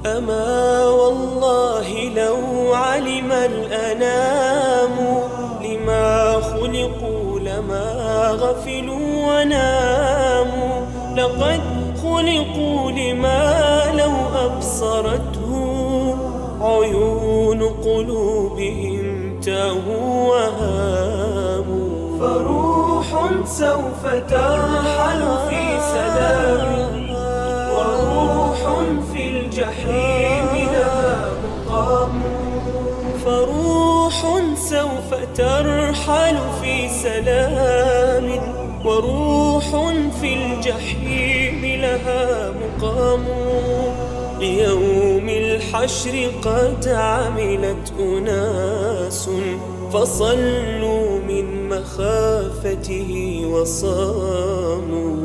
أما والله لو علم الأنام لما خلقوا لما غفلوا وناموا لقد خلقوا لما لو أبصرته عيون قلوبهم تاهوا وهاموا فروح سوف ترحل في سلام وروح في الجحيم لها مقام فروح سوف ترحل في سلام وروح في الجحيم لها مقام ليوم الحشر قد عملت أناس فصلوا من مخافته وصاموا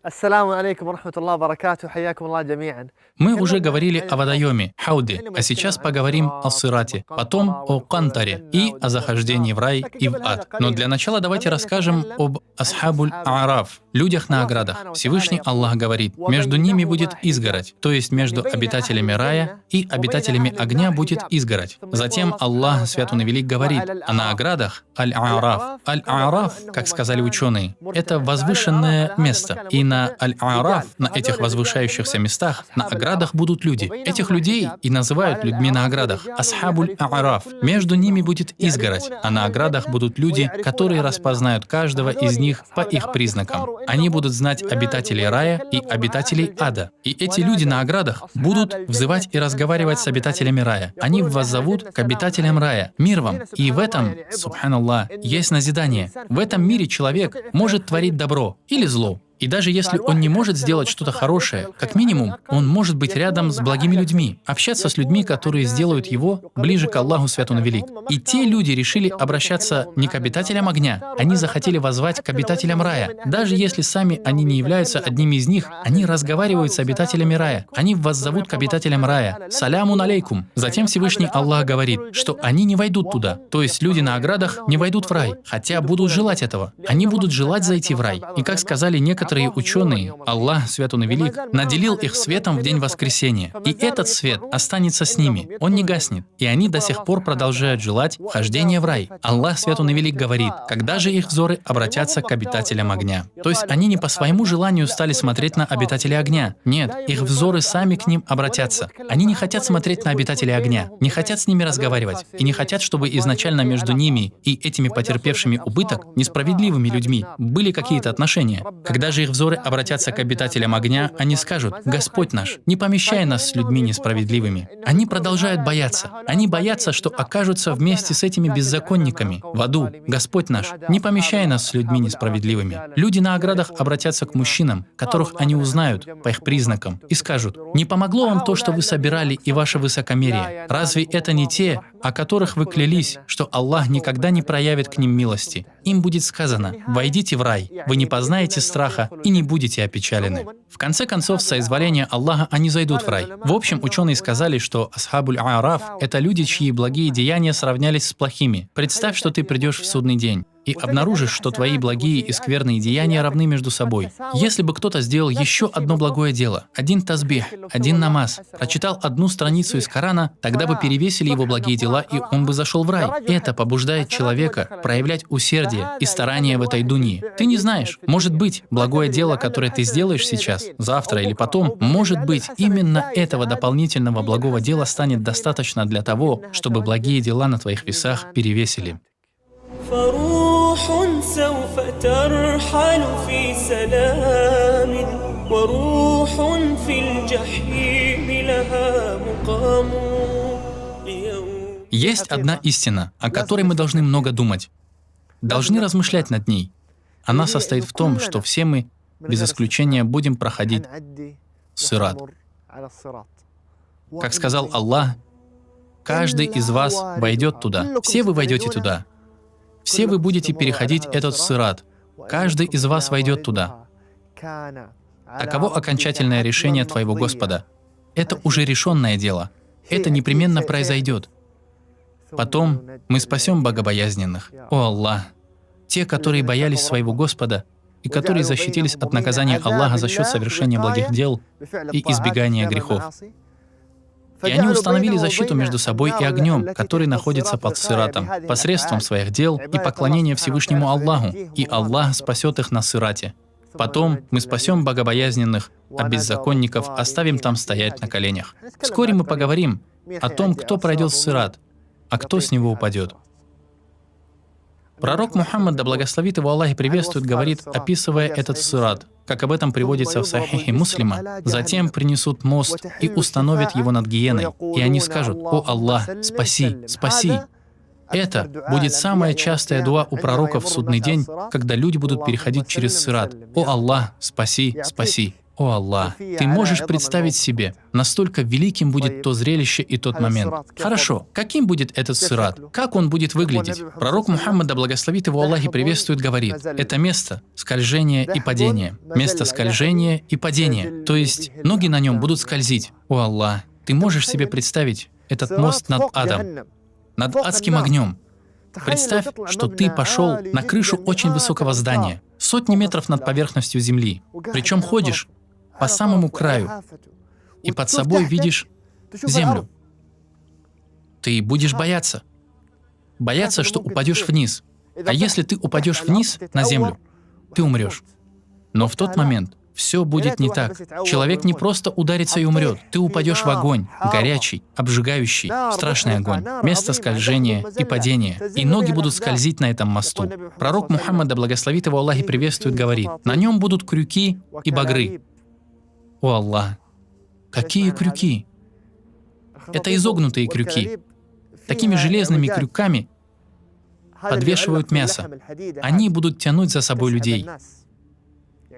Ассаламу алейкум ва рахматуллахи ва баракатуху, хайякум Аллах джами'ан. Мы уже говорили о водоеме, хауде, а сейчас поговорим о сирате, потом о кантаре и о захождении в рай и в ад. Но для начала давайте расскажем об асхабуль-аараф, людях на оградах. Всевышний Аллах говорит, между ними будет изгородь, то есть между обитателями рая и обитателями огня будет изгородь. Затем Аллах, Свят Он и Велик, говорит, а на оградах аль-аараф. Аль-аараф, как сказали ученые, это возвышенное место. И на аль-аараф, на этих возвышающихся местах, на оградах будут люди. Этих людей и называют людьми на оградах. Асхабуль-аараф. Между ними будет изгородь, а на оградах будут люди, которые распознают каждого из них по их признакам. Они будут знать обитателей рая и обитателей ада. И эти люди на оградах будут взывать и разговаривать с обитателями рая. Они воззовут к обитателям рая. Мир вам. И в этом, субханаллах, есть назидание. В этом мире человек может творить добро или зло. И даже если он не может сделать что-то хорошее, как минимум, он может быть рядом с благими людьми, общаться с людьми, которые сделают его ближе к Аллаху Свят Он и Велик. И те люди решили обращаться не к обитателям огня, они захотели воззвать к обитателям рая. Даже если сами они не являются одними из них, они разговаривают с обитателями рая. Они воззовут к обитателям рая. Салямун алейкум. Затем Всевышний Аллах говорит, что они не войдут туда. То есть люди на оградах не войдут в рай, хотя будут желать этого. Они будут желать зайти в рай. И как сказали некоторые ученые, Аллах, Свят Он и Велик, наделил их светом в день воскресения. И этот свет останется с ними, он не гаснет. И они до сих пор продолжают желать вхождения в рай. Аллах, Свят Он и Велик, говорит, когда же их взоры обратятся к обитателям огня. То есть они не по своему желанию стали смотреть на обитателей огня. Нет, их взоры сами к ним обратятся. Они не хотят смотреть на обитателей огня, не хотят с ними разговаривать, и не хотят, чтобы изначально между ними и этими потерпевшими убыток несправедливыми людьми были какие-то отношения. Когда же их взоры обратятся к обитателям огня, они скажут: «Господь наш, не помещай нас с людьми несправедливыми». Они продолжают бояться. Они боятся, что окажутся вместе с этими беззаконниками в аду. «Господь наш, не помещай нас с людьми несправедливыми». Люди на оградах обратятся к мужчинам, которых они узнают по их признакам, и скажут: «Не помогло вам то, что вы собирали, и ваше высокомерие? Разве это не те, о которых вы клялись, что Аллах никогда не проявит к ним милости?» Им будет сказано: «Войдите в рай, вы не познаете страха и не будете опечалены». В конце концов, с соизволения Аллаха они зайдут в рай. В общем, ученые сказали, что асхабуль-аараф — это люди, чьи благие деяния сравнялись с плохими. Представь, что ты придешь в судный день и обнаружишь, что твои благие и скверные деяния равны между собой. Если бы кто-то сделал еще одно благое дело, один тасбих, один намаз, прочитал одну страницу из Корана, тогда бы перевесили его благие дела, и он бы зашел в рай. Это побуждает человека проявлять усердие и старание в этой дуньи. Ты не знаешь, может быть, благое дело, которое ты сделаешь сейчас, завтра или потом, может быть, именно этого дополнительного благого дела станет достаточно для того, чтобы благие дела на твоих весах перевесили. فروح سوف ترحل في سلام وروح في الجحيم لها مقام. Есть одна истина, о которой мы должны много думать, должны размышлять над ней. Она состоит в том, что все мы, без исключения, будем проходить сират. Как сказал Аллах, каждый из вас войдет туда. Все вы войдете туда. Все вы будете переходить этот сират. Каждый из вас войдет туда. Таково окончательное решение твоего Господа. Это уже решенное дело. Это непременно произойдет. Потом мы спасем богобоязненных. О Аллах! Те, которые боялись своего Господа и которые защитились от наказания Аллаха за счет совершения благих дел и избегания грехов. И они установили защиту между собой и огнем, который находится под сиратом, посредством своих дел и поклонения Всевышнему Аллаху, и Аллах спасет их на сирате. Потом мы спасем богобоязненных, а беззаконников оставим там стоять на коленях. Вскоре мы поговорим о том, кто пройдет сират, а кто с него упадет. Пророк Мухаммад, да благословит его Аллах и приветствует, говорит, описывая этот сират, как об этом приводится в Сахихе Муслима: «Затем принесут мост и установят его над гиеной, и они скажут: „О Аллах, спаси, спаси!“ Это будет самая частая дуа у пророков в судный день, когда люди будут переходить через сират. О Аллах, спаси, спаси! О Аллах, Ты можешь представить себе, настолько великим будет то зрелище и тот момент. Хорошо, каким будет этот сират? Как он будет выглядеть? Пророк Мухаммад, да благословит его Аллах и приветствует, говорит: это место скольжения и падения. Место скольжения и падения. То есть ноги на нем будут скользить. О Аллах, Ты можешь себе представить этот мост над адом, над адским огнем. Представь, что ты пошел на крышу очень высокого здания, сотни метров над поверхностью земли, причем ходишь по самому краю, и под собой видишь землю. Ты будешь бояться, что упадешь вниз. А если ты упадешь вниз на землю, ты умрешь. Но в тот момент все будет не так. Человек не просто ударится и умрет. Ты упадешь в огонь, горячий, обжигающий, страшный огонь, место скольжения и падения. И ноги будут скользить на этом мосту. Пророк Мухаммад, да благословит его Аллах и приветствует, говорит: на нем будут крюки и багры. О Аллах, какие крюки! Это изогнутые крюки. Такими железными крюками подвешивают мясо. Они будут тянуть за собой людей.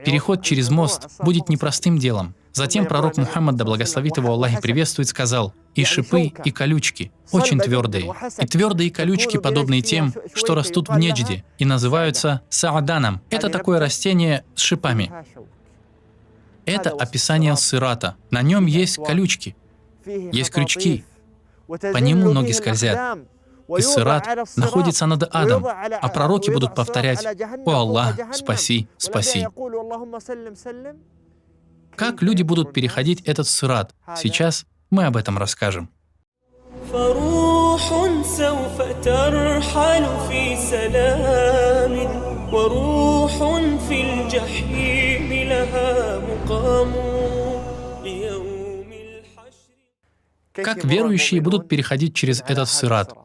Переход через мост будет непростым делом. Затем пророк Мухаммад, да благословит его Аллах и приветствует, сказал: и шипы, и колючки, очень твердые. И твердые колючки, подобные тем, что растут в Неджде, и называются сааданом. Это такое растение с шипами. Это описание сирата. На нем есть колючки, есть крючки. По нему ноги скользят. И сират находится над адом, а пророки будут повторять: «О Аллах, спаси, спаси». Как люди будут переходить этот сират? Сейчас мы об этом расскажем. Как верующие будут переходить через этот сират?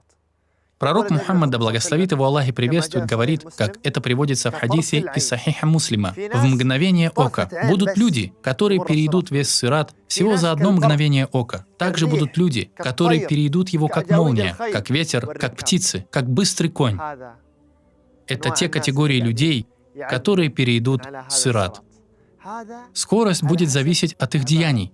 Пророк Мухаммад, да благословит его Аллах и приветствует, говорит, как это приводится в хадисе из Сахиха Муслима: в мгновение ока будут люди, которые перейдут весь сират всего за одно мгновение ока. Также будут люди, которые перейдут его как молния, как ветер, как птицы, как быстрый конь. Это те категории людей, которые перейдут сират. Скорость будет зависеть от их деяний.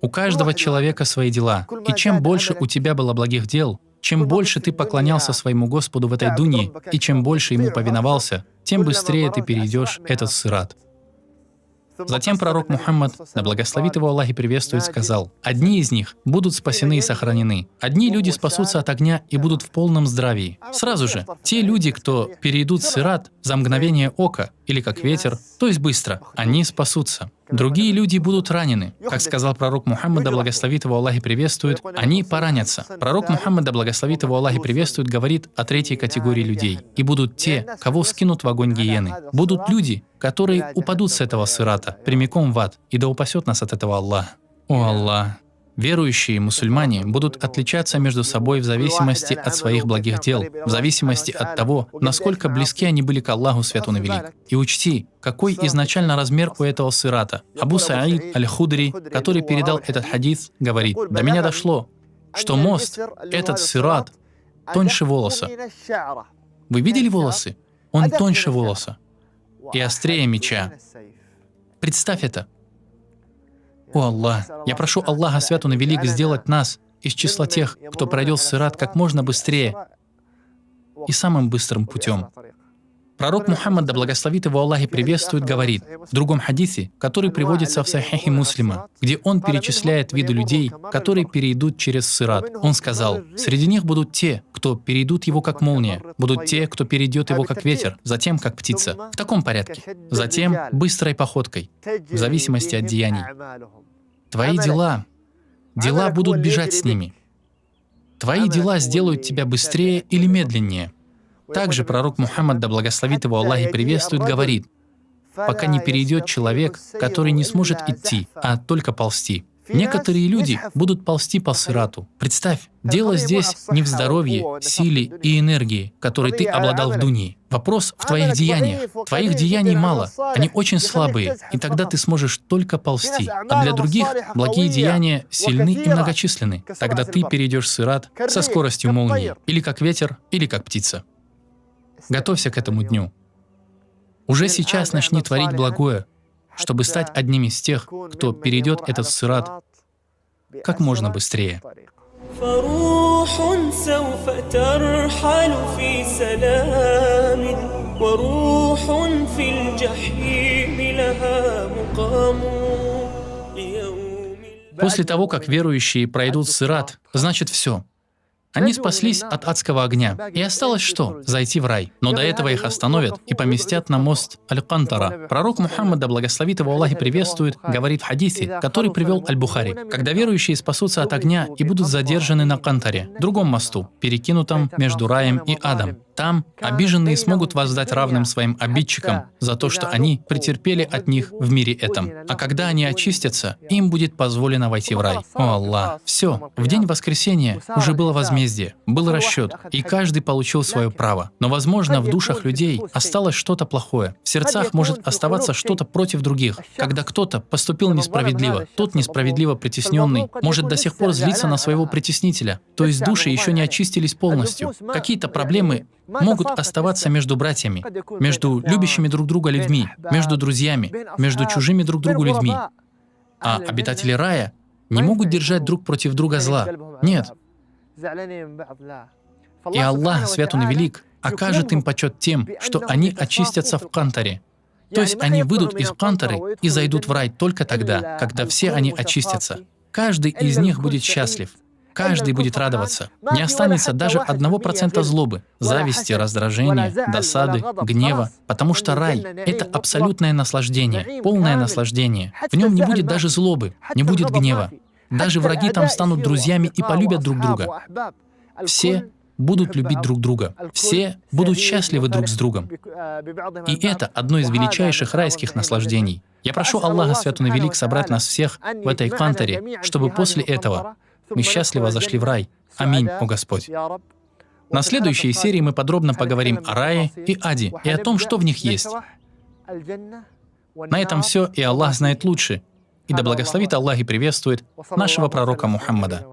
У каждого человека свои дела. И чем больше у тебя было благих дел, чем больше ты поклонялся своему Господу в этой дунье, и чем больше Ему повиновался, тем быстрее ты перейдешь этот сират. Затем пророк Мухаммад, да благословит его Аллах и приветствует, сказал: одни из них будут спасены и сохранены. Одни люди спасутся от огня и будут в полном здравии. Сразу же, те люди, кто перейдут сират за мгновение ока, или как ветер, то есть быстро, они спасутся. Другие люди будут ранены. Как сказал пророк Мухаммад, да благословит его Аллах и приветствует, они поранятся. Пророк Мухаммад, да благословит его Аллах и приветствует, говорит о третьей категории людей. И будут те, кого скинут в огонь гиены. Будут люди, которые упадут с этого сирата прямиком в ад, и да упасет нас от этого Аллах. О Аллах! Верующие мусульмане будут отличаться между собой в зависимости от своих благих дел, в зависимости от того, насколько близки они были к Аллаху Свят Он и Велик. И учти, какой изначально размер у этого сирата. Абу Саид Аль-Худри, который передал этот хадис, говорит: до меня дошло, что мост, этот сират, тоньше волоса. Вы видели волосы? Он тоньше волоса и острее меча. Представь это. О Аллах, я прошу Аллаха Свят Он и Велик сделать нас из числа тех, кто пройдет сират как можно быстрее и самым быстрым путем. Пророк Мухаммад, да благословит его Аллах и приветствует, говорит в другом хадисе, который приводится в Сахихе Муслима, где он перечисляет виды людей, которые перейдут через сират. Он сказал: среди них будут те, кто перейдут его как молния, будут те, кто перейдет его как ветер, затем как птица. В таком порядке. Затем быстрой походкой, в зависимости от деяний. Твои дела будут бежать с ними. Твои дела сделают тебя быстрее или медленнее. Также пророк Мухаммад, да благословит его Аллах и приветствует, говорит: пока не перейдет человек, который не сможет идти, а только ползти. Некоторые люди будут ползти по сирату. Представь, дело здесь не в здоровье, силе и энергии, которой ты обладал в дуньи. Вопрос в твоих деяниях. Твоих деяний мало, они очень слабые, и тогда ты сможешь только ползти. А для других благие деяния сильны и многочисленны. Тогда ты перейдешь сират со скоростью молнии, или как ветер, или как птица. Готовься к этому дню. Уже сейчас начни творить благое, чтобы стать одним из тех, кто перейдет этот сират как можно быстрее. فروح سوف ترحل في سلام وروح في الجحيم لها مقام После того, как верующие пройдут сират, значит все. Они спаслись от адского огня. И осталось что? Зайти в рай. Но до этого их остановят и поместят на мост Аль-Кантара. Пророк Мухаммад, да благословит его Аллах и приветствует, говорит в хадисе, который привел Аль-Бухари: когда верующие спасутся от огня и будут задержаны на Кантаре, другом мосту, перекинутом между раем и адом, там обиженные смогут воздать равным своим обидчикам за то, что они претерпели от них в мире этом. А когда они очистятся, им будет позволено войти в рай. О Аллах! Все, в день воскресения уже было возмездие, был расчет, и каждый получил свое право. Но, возможно, в душах людей осталось что-то плохое. В сердцах может оставаться что-то против других. Когда кто-то поступил несправедливо, тот несправедливо притесненный может до сих пор злиться на своего притеснителя. То есть души еще не очистились полностью. Какие-то проблемы могут оставаться между братьями, между любящими друг друга людьми, между друзьями, между чужими друг другу людьми. А обитатели рая не могут держать друг против друга зла. Нет. И Аллах, свят Он и велик, окажет им почет тем, что они очистятся в Кантаре. То есть они выйдут из Кантары и зайдут в рай только тогда, когда все они очистятся. Каждый из них будет счастлив. Каждый будет радоваться. Не останется даже 1% злобы, зависти, раздражения, досады, гнева, потому что рай — это абсолютное наслаждение, полное наслаждение. В нем не будет даже злобы, не будет гнева. Даже враги там станут друзьями и полюбят друг друга. Все будут любить друг друга. Все будут счастливы друг с другом. И это одно из величайших райских наслаждений. Я прошу Аллаха, свят Он и велик, собрать нас всех в этой Кантаре, чтобы после этого мы счастливо зашли в рай. Аминь, о Господь. На следующей серии мы подробно поговорим о рае и аде, и о том, что в них есть. На этом все, и Аллах знает лучше. И да благословит Аллах и приветствует нашего пророка Мухаммада.